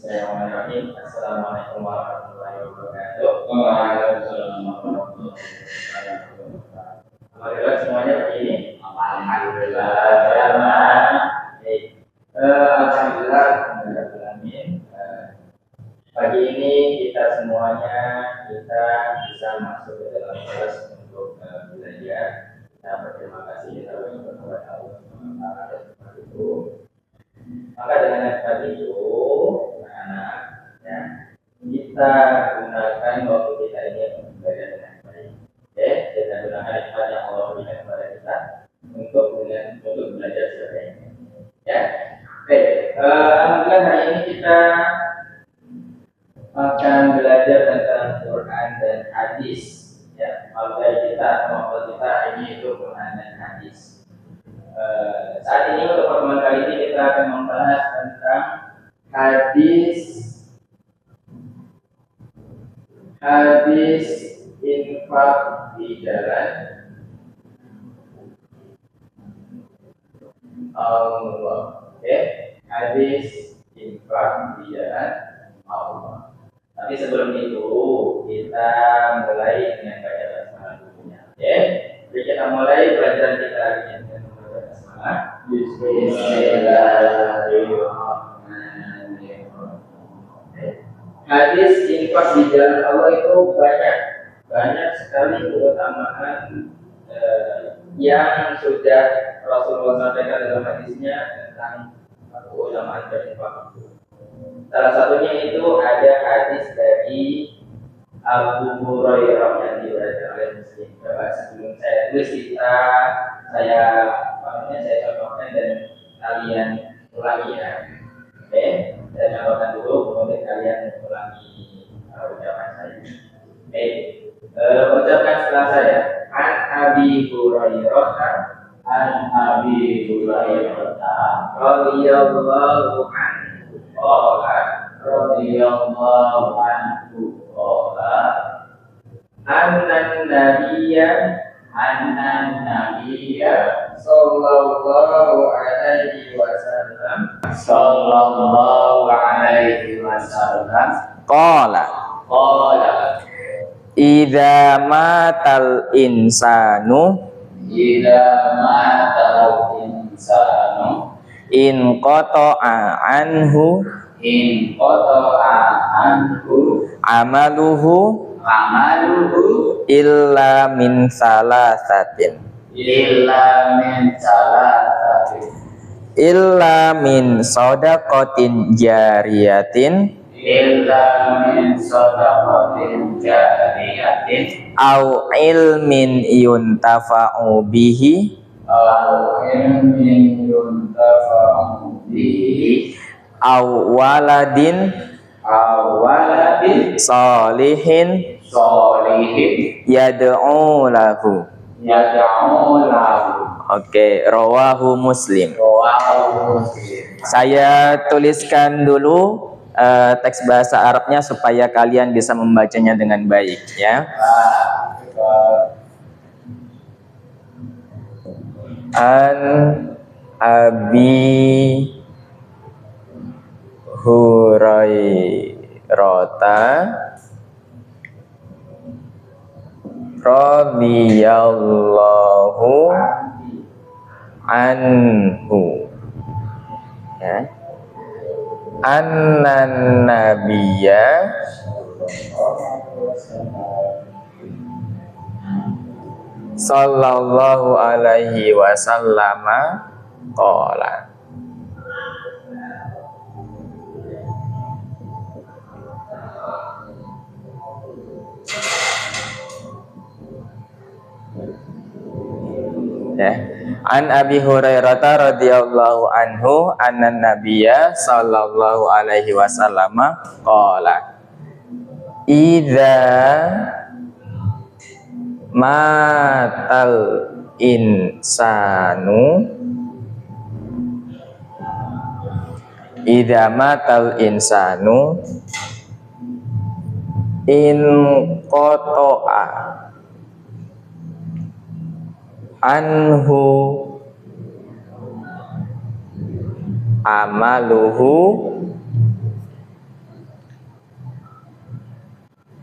Bismillahirrahmanirrahim. Assalamualaikum warahmatullahi wabarakatuh. Waalaikumsalam warahmatullahi wabarakatuh. Alhamdulillah semuanya begini. Alhamdulillah. Baik. Alhamdulillah. Pagi ini kita semuanya bisa masuk ke dalam kelas untuk belajar. Nah, berterima kasih kita kepada Allah SWT. Maka dengan tadi itu, anak-anak, ya, kita gunakan waktu kita ini untuk belajar dengan baik. Oke, kita gunakan nikmat yang Allah berikan kepada kita untuk belajar sebaik ini. Ya, oke. Alhamdulillah hari ini kita akan belajar tentang Quran dan hadis. Ya, materi kita ini itu Quran dan hadis. Saat ini untuk pertemuan kali ini kita akan membahas tentang hadis infak di jalan Allah. Oke, hadis infak di jalan Allah. Tapi sebelum itu kita mulai dengan baca basmalah dulunya. Oke, jadi kita mulai pelajaran kita hari ini. Hadis infak di jalan Allah itu banyak sekali keutamaan yang sudah Rasulullah sampaikan dalam hadisnya tentang keutamaan berinfak. Salah satunya itu ada hadis dari Abu Hurairah yang diriwayatkan oleh Muslim. Coba sebelum saya tulis saya contohkan dan kalian ulangi ya. Oke, saya contohkan dulu kemudian kalian ulangi ucapan saya. Oke, ucapkan setelah saya. An Abi Hurairah radhiyallahu anhu qala annan nabiyya sallallahu alaihi wasallam qala idza matal insanu in qata'a anhu amaluhu illa min salasatin illa min sadaqatin jariyatin au ilmin yuntafa'u bihi au waladin salihin yad'u lahu. Oke, rawahu Muslim. Saya tuliskan dulu teks bahasa Arabnya supaya kalian bisa membacanya dengan baik ya. An Abi Hurairah radhiyallahu anhu ya, annan nabiyya sallallahu alaihi wasallam qala. Ya. An Abi Hurairah radhiyallahu anhu annan nabiyya sallallahu alaihi wasallam qala idza matal insanu in qata'a anhu amaluhu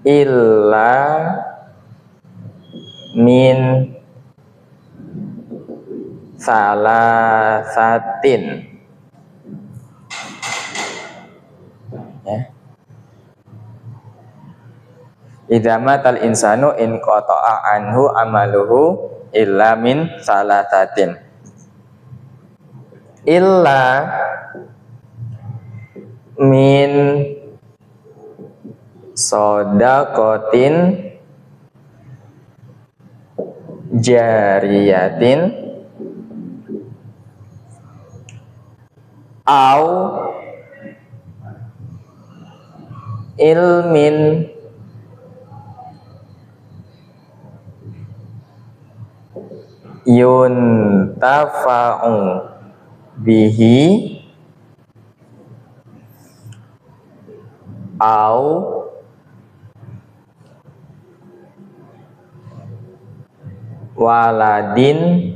illa min salasatin. Ya. Idza matal insanu in qata'a anhu amaluhu illa min salasatin. Illa min shadaqatin jariyatin au ilmin yuntafa'u bihi au waladin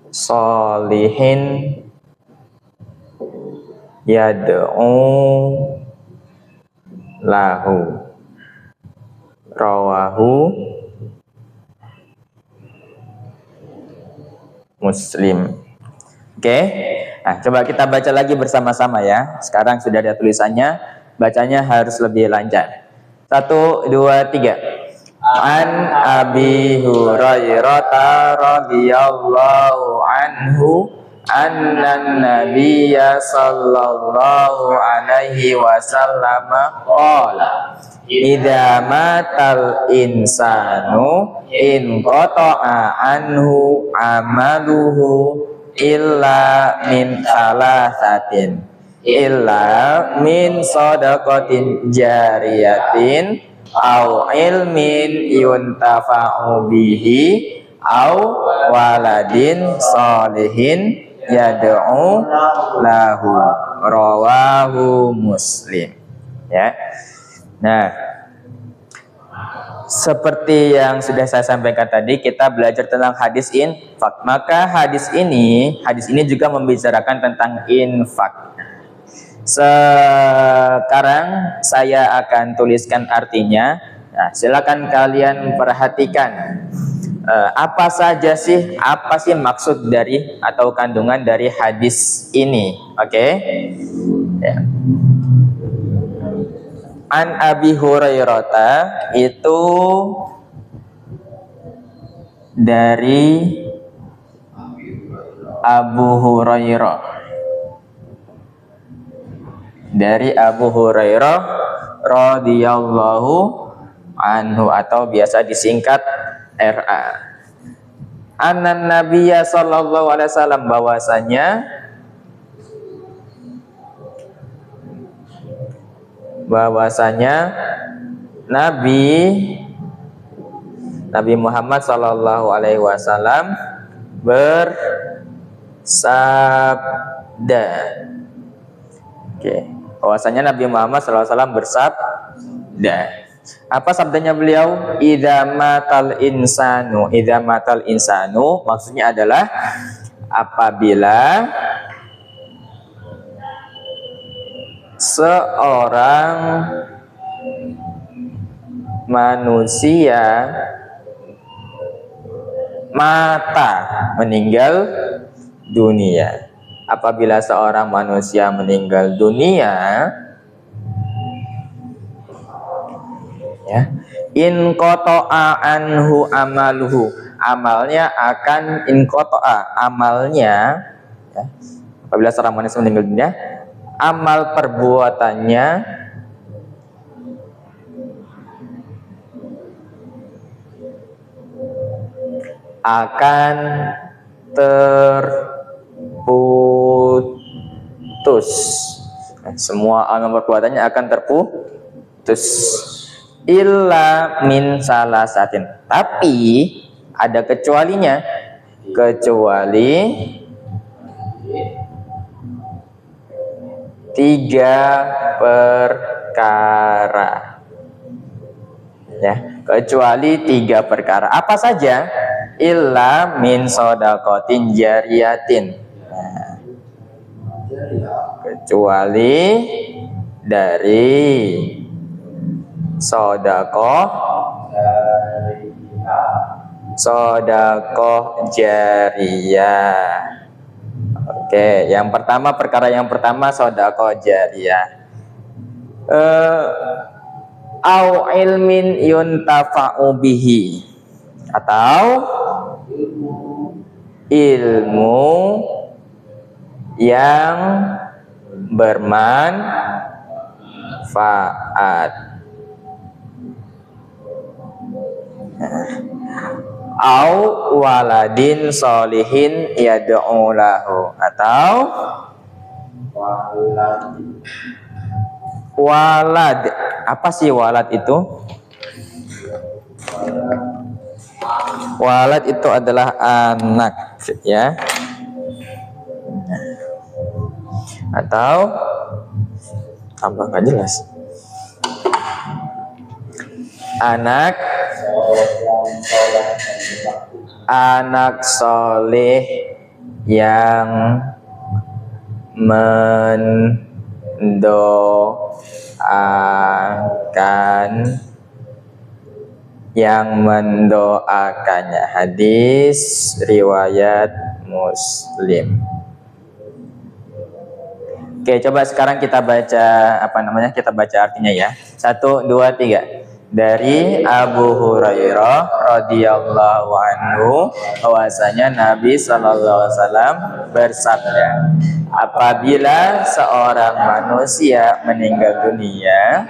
solihin yad'u lahu. Rawahu Muslim. Oke. Nah, coba kita baca lagi bersama-sama ya. Sekarang sudah ada tulisannya, bacanya harus lebih lancar. 1, 2, 3. An Abi Hurairah radhiyallahu anhu annan nabiyya sallallahu alaihi wasallam qala idza matal insanu in qata'a anhu amaluhu illa min salasatin illa min shadaqatin jariyatin au ilmin yuntafa'u bihi au waladin sholihin yad'u lahu. Rawahu Muslim. Ya. Nah, seperti yang sudah saya sampaikan tadi, kita belajar tentang hadis infak. Maka hadis ini juga membicarakan tentang infak. Sekarang saya akan tuliskan artinya. Nah, silakan kalian perhatikan apa sih maksud dari atau kandungan dari hadis ini. Oke? Ya. An Abi Hurairah itu dari Abu Hurairah. Dari Abu Hurairah radhiyallahu anhu atau biasa disingkat RA. Anan Nabiyya sallallahu alaihi wasallam bahwasanya Nabi Muhammad sallallahu alaihi wasallam bersabda. Oke, bahwasanya Nabi Muhammad sallallahu alaihi wasallam bersabda. Apa sabdanya beliau? Idza matal insanu maksudnya adalah apabila seorang manusia meninggal dunia. Apabila seorang manusia meninggal dunia, ya, in qata'a anhu amaluhu, amalnya akan in qata'a, amalnya ya, apabila seorang manusia meninggal dunia, amal perbuatannya akan terputus. Semua amal perbuatannya akan terputus. Illa min salasatin. Tapi ada kecualinya. Kecuali 3 perkara. Ya, kecuali 3 perkara. Apa saja? Illa min shadaqatin jariyatin. Nah, kecuali dari Sodakoh, sodakoh jariyah. Oke, yang pertama, perkara yang pertama sodakoh jariyah. Au ilmin yuntafa'u bihi, atau ilmu yang bermanfaat. Au waladin solihin yad'u lahu, atau walad. Apa sih walad itu? Walad itu adalah anak, ya. Atau tambah nggak jelas. Anak soleh yang mendoakannya. Hadis riwayat Muslim. Oke, coba sekarang kita baca kita baca artinya ya. 1, 2, 3. Dari Abu Hurairah radhiyallahu anhu bahwasanya Nabi sallallahu alaihi wasallam bersabda, apabila seorang manusia meninggal dunia,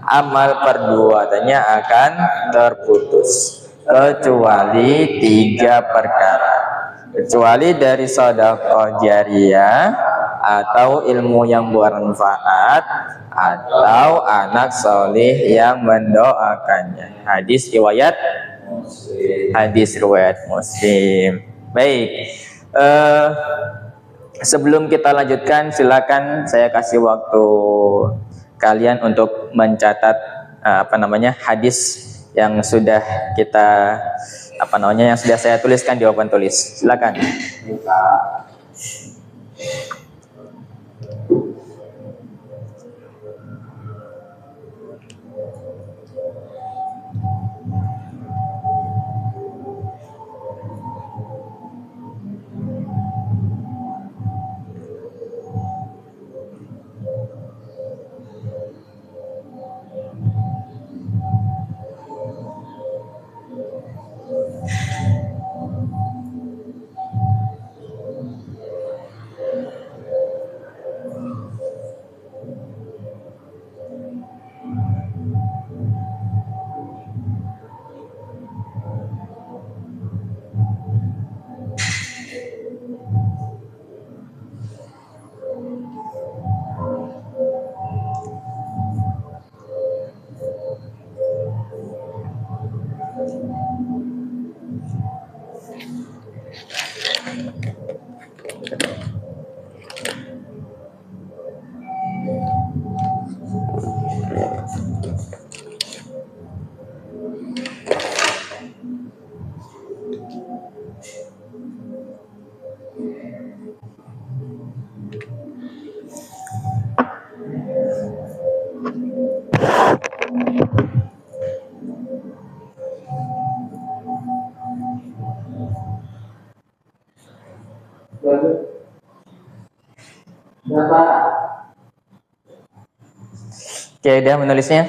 amal perbuatannya akan terputus kecuali 3 perkara. Kecuali dari sedekah jariyah, atau ilmu yang bermanfaat, atau anak soleh yang mendoakannya. Hadis riwayat Muslim. Baik, sebelum kita lanjutkan, silakan saya kasih waktu kalian untuk mencatat hadis yang sudah kita yang sudah saya tuliskan di papan tulis. Silakan. Oke, udah menulisnya?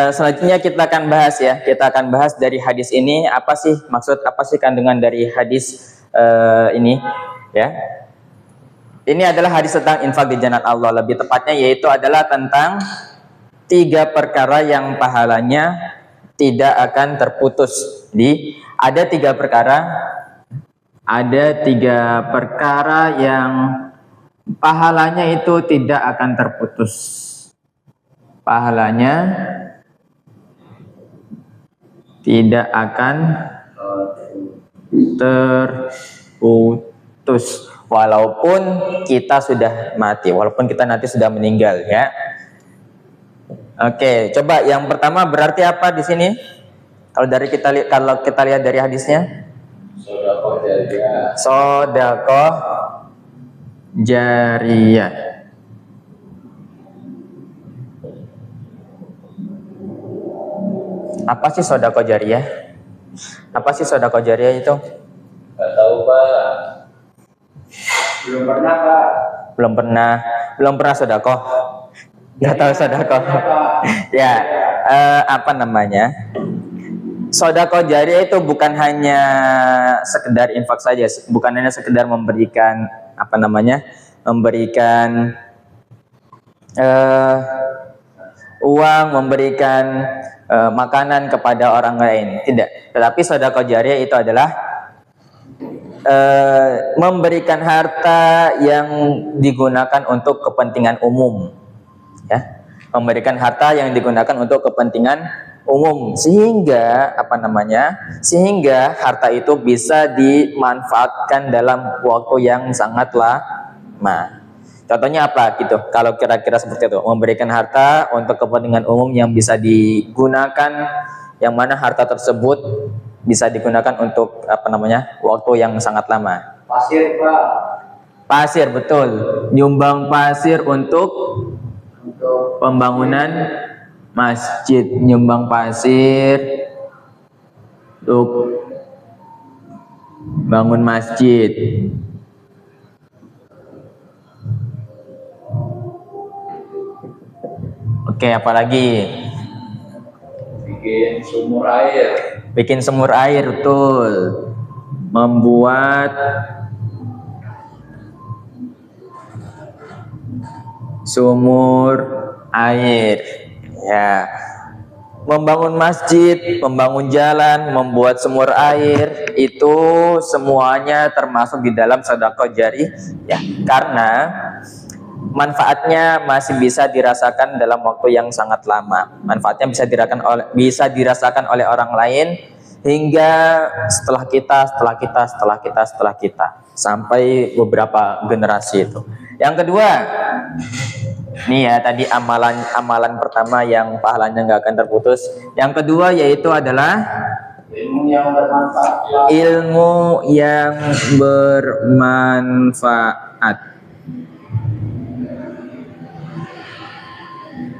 Selanjutnya kita akan bahas ya. Kita akan bahas dari hadis ini apa sih kandungan dari hadis ini ya. Ini adalah hadis tentang infak di jalan Allah, lebih tepatnya yaitu adalah tentang 3 perkara yang pahalanya tidak akan terputus. Jadi ada 3 perkara yang pahalanya itu tidak akan terputus. Pahalanya tidak akan terputus walaupun kita sudah mati, walaupun kita nanti sudah meninggal ya. Oke, coba yang pertama berarti apa di sini? Kalau kita lihat dari hadisnya, Sodakoh jariyah. Apa sih sedekah jariyah? Apa sih sedekah jariyah itu? Nggak tahu Pak. Belum pernah Pak. Belum pernah sedekah. Nggak tahu sedekah. Ya, apa namanya? Sedekah jariyah itu bukan hanya sekedar infak saja, bukan hanya sekedar memberikan apa namanya? Memberikan uang, memberikan makanan kepada orang lain, tidak. Tetapi sedekah jariyah itu adalah memberikan harta yang digunakan untuk kepentingan umum, ya, memberikan harta yang digunakan untuk kepentingan umum, sehingga apa namanya, sehingga harta itu bisa dimanfaatkan dalam waktu yang sangat lama. Contohnya apa gitu? Kalau kira-kira seperti itu, memberikan harta untuk kepentingan umum yang bisa digunakan, yang mana harta tersebut bisa digunakan untuk apa namanya, waktu yang sangat lama. Pasir Pak. Pasir, betul. Nyumbang pasir untuk pembangunan masjid, nyumbang pasir untuk bangun masjid. Oke, apalagi? Bikin sumur air. Bikin sumur air, betul. Membuat sumur air, ya. Membangun masjid, membangun jalan, membuat sumur air, itu semuanya termasuk di dalam sedekah jariyah, ya. Karena manfaatnya masih bisa dirasakan dalam waktu yang sangat lama. Manfaatnya bisa dirasakan oleh orang lain hingga setelah kita sampai beberapa generasi itu. Yang kedua, nih ya, tadi amalan pertama yang pahalanya nggak akan terputus. Yang kedua yaitu adalah Ilmu yang bermanfaat. Ilmu yang bermanfaat.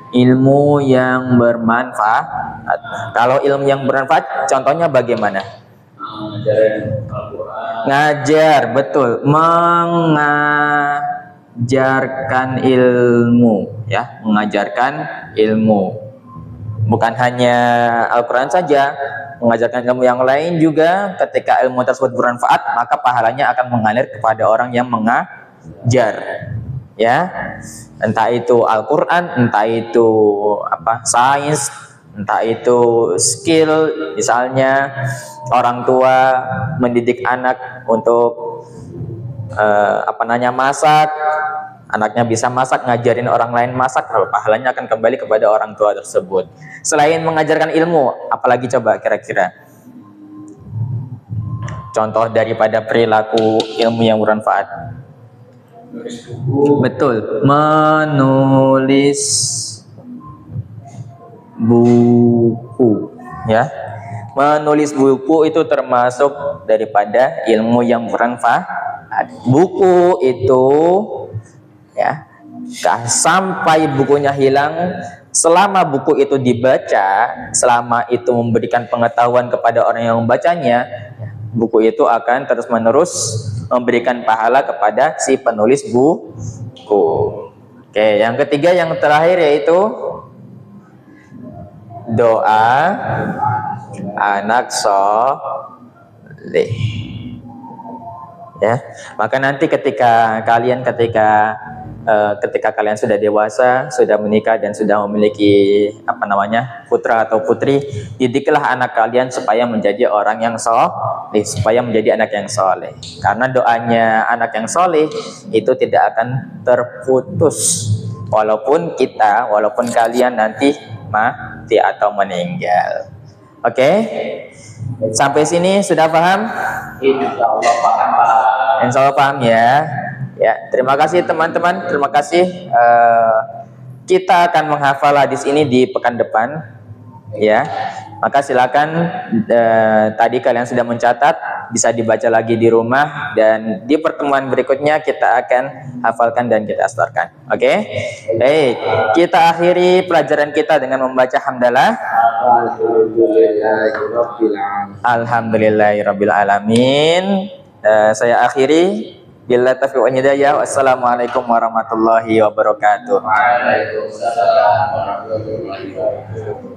Ilmu yang bermanfaat. Kalau ilmu yang bermanfaat, contohnya bagaimana? Ngajarin Al-Quran. Ngajar, betul. Mengajarkan ilmu, ya, mengajarkan ilmu. Bukan hanya Al-Quran saja, mengajarkan ilmu yang lain juga. Ketika ilmu tersebut bermanfaat, maka pahalanya akan mengalir kepada orang yang mengajar, ya. Entah itu Al-Quran, entah itu apa, sains, entah itu skill, misalnya orang tua mendidik anak untuk masak, anaknya bisa masak, ngajarin orang lain masak, pahalanya akan kembali kepada orang tua tersebut. Selain mengajarkan ilmu, apalagi coba kira-kira contoh daripada perilaku ilmu yang bermanfaat? Betul, menulis buku, ya. Menulis buku itu termasuk daripada ilmu yang bermanfaat. Buku itu, ya, sampai bukunya hilang, selama buku itu dibaca, selama itu memberikan pengetahuan kepada orang yang membacanya, buku itu akan terus-menerus memberikan pahala kepada si penulis buku. Oke, yang ketiga, yang terakhir yaitu doa anak soleh, ya. Maka nanti ketika kalian sudah dewasa, sudah menikah dan sudah memiliki putra atau putri, didiklah anak kalian supaya menjadi orang yang soleh, supaya menjadi anak yang soleh. Karena doanya anak yang soleh itu tidak akan terputus walaupun kalian nanti mati atau meninggal. Oke? Sampai sini sudah paham? Insyaallah paham Pak. Insyaallah paham, ya. Ya, terima kasih teman-teman, terima kasih. Kita akan menghafal hadis ini di pekan depan. Ya, maka silakan tadi kalian sudah mencatat, bisa dibaca lagi di rumah dan di pertemuan berikutnya kita akan hafalkan dan kita astarkan. Oke? Baik, kita akhiri pelajaran kita dengan membaca hamdalah. Alhamdulillahirabbil alamin. Saya akhiri. Bila taufiq wal hidayah. Wassalamualaikum warahmatullahi wabarakatuh. Waalaikumsalam warahmatullahi wabarakatuh.